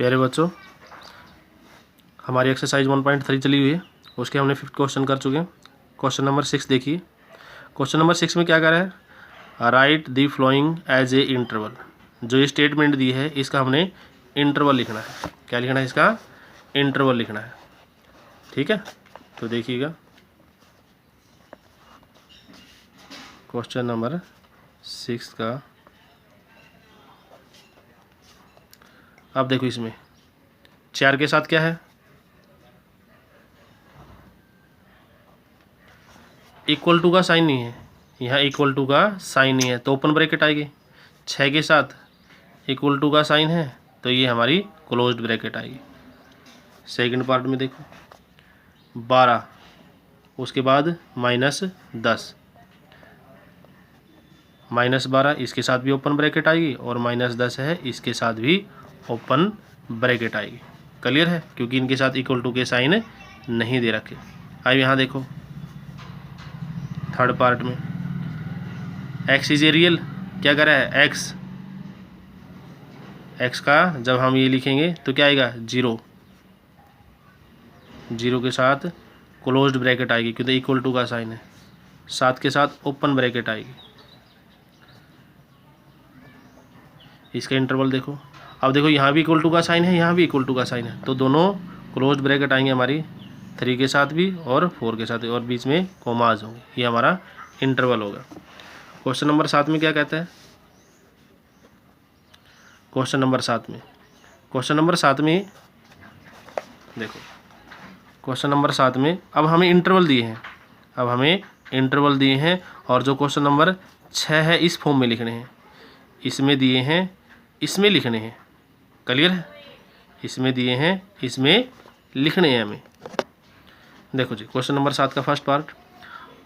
प्यारे बच्चों, हमारी एक्सरसाइज 1.3 चली हुई है, उसके हमने 5th क्वेश्चन कर चुके हैं। क्वेश्चन नंबर 6 देखिए। क्वेश्चन नंबर 6 में क्या कह रहा है, write the following as a interval. जो ये स्टेटमेंट दी है इसका हमने इंटरवल लिखना है। क्या लिखना है, इसका इंटरवल लिखना है। ठीक है, तो देखिएगा क्वेश्चन नंबर 6 का। अब देखो इसमें 4 के साथ क्या है, इक्वल टू का साइन नहीं है, यहाँ इक्वल टू का साइन नहीं है तो ओपन ब्रैकेट आएगी। 6 के साथ इक्वल टू का साइन है तो ये हमारी क्लोज्ड ब्रैकेट आएगी। सेकंड पार्ट में देखो 12, उसके बाद -10, -12 इसके साथ भी ओपन ब्रैकेट आएगी और -10 है इसके साथ भी ओपन ब्रैकेट आएगी। क्लियर है, क्योंकि इनके साथ इक्वल टू के साइन नहीं दे रखे। अब यहाँ देखो थर्ड पार्ट में x इज ए रियल, क्या कर रहा है x का जब हम ये लिखेंगे तो क्या आएगा 0 के साथ क्लोज्ड ब्रैकेट आएगी क्योंकि इक्वल टू का साइन है। 7 के साथ ओपन ब्रैकेट आएगी। इसका इंटरवल देखो, अब देखो यहाँ भी इक्वल टू का साइन है, यहाँ भी इक्वल टू का साइन है तो दोनों क्लोज्ड ब्रैकेट आएंगे हमारी 3 के साथ भी और 4 के साथ भी, और बीच में कोमाज होंगे। ये हमारा इंटरवल होगा। क्वेश्चन नंबर 7 में क्या कहता है, क्वेश्चन नंबर 7 में देखो, क्वेश्चन नंबर 7 में अब हमें इंटरवल दिए हैं, और जो क्वेश्चन नंबर 6 है इस फॉर्म में लिखने हैं, इसमें दिए हैं इसमें लिखने हैं। क्लियर है, इसमें दिए हैं इसमें लिखने हैं हमें। देखो जी क्वेश्चन नंबर 7 का फर्स्ट पार्ट,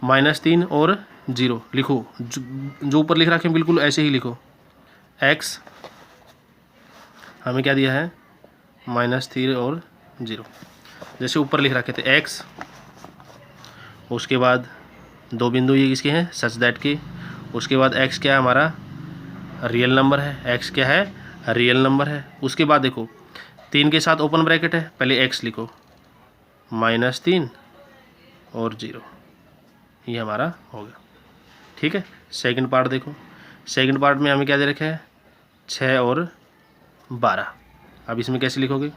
-3 और 0 लिखो, जो ऊपर लिख रखे बिल्कुल ऐसे ही लिखो। x हमें क्या दिया है, -3 और 0, जैसे ऊपर लिख रखे थे x, उसके बाद 2 बिंदु ये किसके हैं, सच दैट के, उसके बाद x क्या है हमारा रियल नंबर है, x क्या है रियल नंबर है। उसके बाद देखो 3 के साथ ओपन ब्रैकेट है, पहले x लिखो, -3 और 0, ये हमारा हो गया। ठीक है, सेकंड पार्ट देखो, सेकंड पार्ट में हमें क्या दे रखा है 6 और 12। अब इसमें कैसे लिखोगे,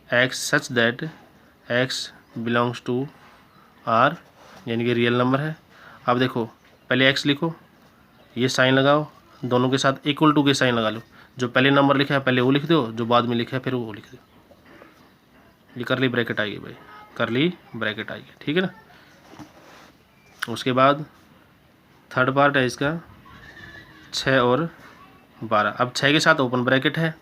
x such that x belongs to r, यानी कि रियल नंबर है। अब देखो पहले x लिखो, ये साइन लगाओ, दोनों के साथ इक्वल टू के साइन लगा लो, जो पहले नंबर लिखा है पहले वो लिख दो, जो बाद में लिखा है फिर वो लिख दो। ये करली ब्रैकेट आएगी भाई, करली ब्रैकेट आएगी। ठीक है ना। उसके बाद थर्ड पार्ट है इसका 6 और 12। अब 6 के साथ ओपन ब्रैकेट है,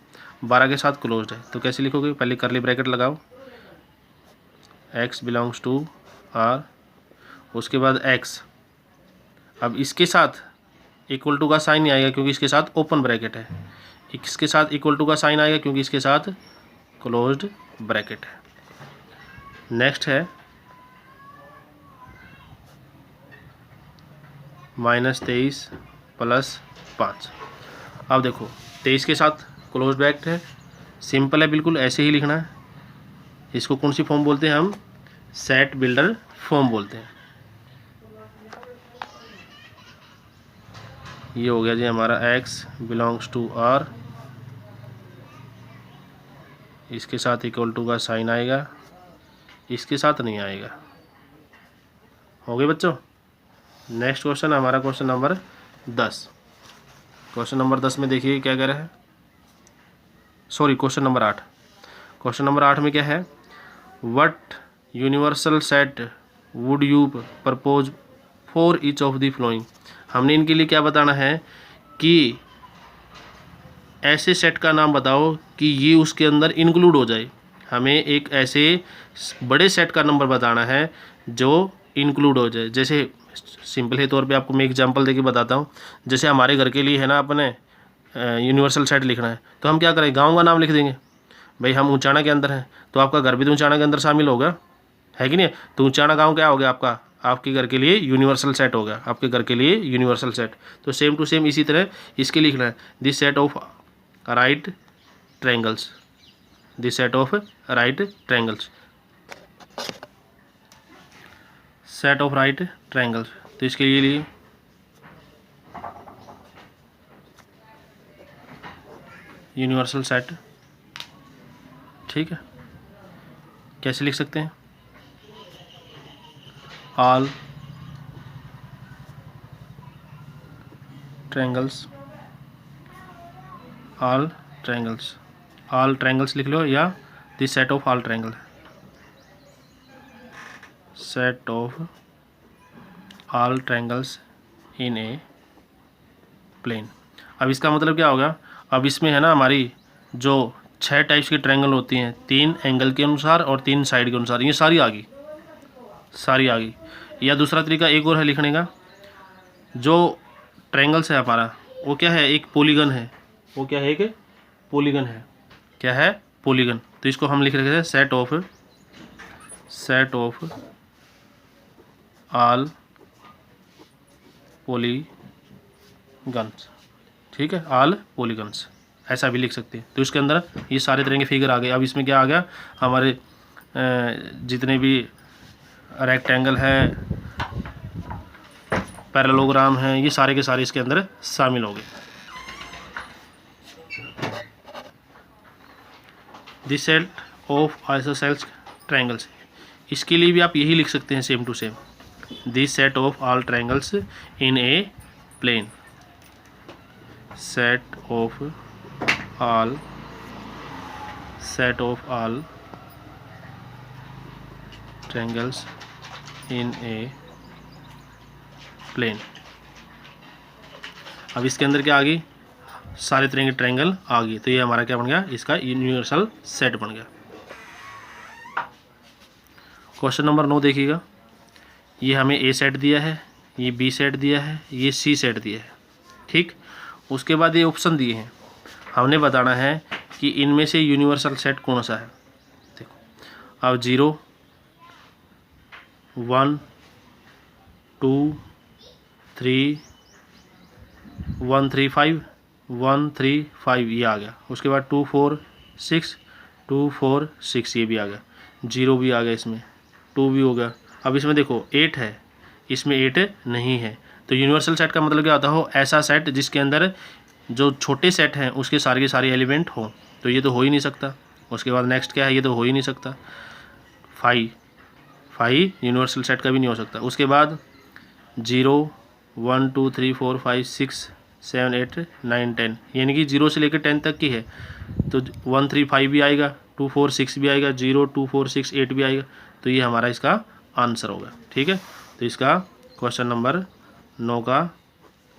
12 के साथ क्लोज्ड है, तो कैसे लिखोगे, पहले करली ब्रैकेट लगाओ, x बिलोंग्स टू r, उसके बाद x, अब इसके साथ इक्वल टू का साइन नहीं आएगा क्योंकि इसके साथ ओपन ब्रैकेट है, इसके साथ इक्वल टू का साइन आएगा क्योंकि इसके साथ क्लोज्ड ब्रैकेट है। नेक्स्ट है -23 + 5। अब देखो 23 के साथ क्लोज ब्रैकेट है, सिंपल है बिल्कुल ऐसे ही लिखना है। इसको कौन सी फॉर्म बोलते हैं हम, सेट बिल्डर फॉर्म बोलते हैं। ये हो गया जी हमारा x बिलोंग्स टू r, इसके साथ इक्वल टू का साइन आएगा, इसके साथ नहीं आएगा। हो गए बच्चों। नेक्स्ट क्वेश्चन हमारा क्वेश्चन नंबर 10। क्वेश्चन नंबर 10 में देखिए क्या कह रहा है, sorry question number 8। Question number 8 में क्या है, what universal set would you propose for each of the flowing. हमने इनके लिए क्या बताना है कि ऐसे सेट का नाम बताओ कि ये उसके अंदर इंक्लूड हो जाए। हमें एक ऐसे बड़े सेट का नंबर बताना है जो इंक्लूड हो जाए। जैसे सिंपल है तौर पे आपको मैं एग्जांपल देके बताता हूँ। जैसे हमारे घर के लिए है ना, अपने यूनिवर्सल सेट लिखना है तो हम क्या करें, गांव का नाम लिख देंगे। भाई हम ऊंचाना के अंदर हैं तो आपका घर भी तो ऊंचाना के अंदर शामिल होगा, है कि नहीं। तो ऊंचाना गाँव क्या हो गया आपका, आपके घर के लिए यूनिवर्सल सेट हो गया, आपके घर के लिए यूनिवर्सल सेट। तो सेम टू सेम इसी तरह इसके लिखना है, this set of right triangles, the set of right triangles, set of right triangles. तो इसके लिए यूनिवर्सल सेट, ठीक है, कैसे लिख सकते हैं? All triangles, all triangles, all triangles लिख लो, या the set of all triangle, set of all triangles in a plane. अब इसका मतलब क्या होगा? अब इसमें है ना हमारी जो 6 टाइप्स की ट्रायंगल होती हैं, 3 एंगल के अनुसार और 3 साइड के अनुसार, ये सारी आ गई, सारी आ गई। या दूसरा तरीका एक और है लिखने का, जो ट्रायंगल्स है हमारा वो क्या है? एक पॉलीगन है। वो क्या है? एक पॉलीगन है। क्या है? पॉलीगन। तो इसको हम लिख रहे हैं सेट ऑफ ऑल पॉलीगन्स, ठीक है, ऑल पॉलीगन्स, ऐसा भी लिख सकते हैं। तो इसके अंदर ये सारे तरह के फिगर आ गए। अब इसमें क्या आ गया? हमारे जितने भी रेक्टेंगल है, पैरेललोग्राम हैं, ये सारे के सारे इसके अंदर शामिल हो गए। This set of isosceles triangles, इसके लिए भी आप यही लिख सकते हैं same to same, this set of all triangles in a plane, set of all triangles in a plane. अब इसके अंदर क्या आ गई? सारे तरह के ट्रायंगल आ गई। तो ये हमारा क्या बन गया? इसका यूनिवर्सल सेट बन गया। क्वेश्चन नंबर 9 देखिएगा। ये हमें ए सेट दिया है, ये बी सेट दिया है, ये सी सेट दिया है, ठीक। उसके बाद ये ऑप्शन दिए हैं, हमने बताना है कि इनमें से यूनिवर्सल सेट कौन सा है। देखो अब 0 1 2 3 1 3 5 1 3 5 ये आ गया। उसके बाद 2 4 6 2 4 6 ये भी आ गया, 0 भी आ गया, इसमें 2 भी हो गया। अब इसमें देखो 8 है, इसमें 8 नहीं है। तो यूनिवर्सल सेट का मतलब क्या होता हो? ऐसा सेट जिसके अंदर जो छोटे सेट हैं उसके सारे के सारे एलिमेंट हो। तो ये तो हो ही नहीं सकता। उसके बाद नेक्स्ट क्या है? ये तो हो ही नहीं सकता। 5 यूनिवर्सल सेट का भी नहीं हो सकता। उसके बाद 0 1 2 3 4 5 6 7 8 9 10, यानी कि 0 से लेकर 10 तक की है। तो 1 3 5 भी आएगा, 2 4 6 भी आएगा, 0 2 4 6 8 भी आएगा। तो ये हमारा इसका आंसर होगा, ठीक है। तो इसका क्वेश्चन नंबर 9 का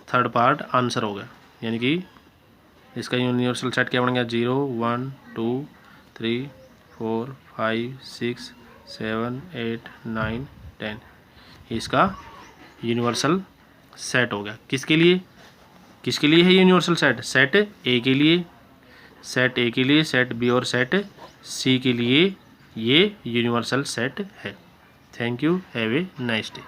थर्ड पार्ट आंसर होगा, यानी कि इसका यूनिवर्सल सेट क्या बन गया? 0 1 2 3 4 5 6 7 8 9 10, इसका यूनिवर्सल सेट हो गया। किसके लिए? किसके लिए है यूनिवर्सल सेट? सेट ए के लिए, सेट ए के लिए, सेट बी और सेट सी के लिए ये यूनिवर्सल सेट है। Thank you, have a nice day.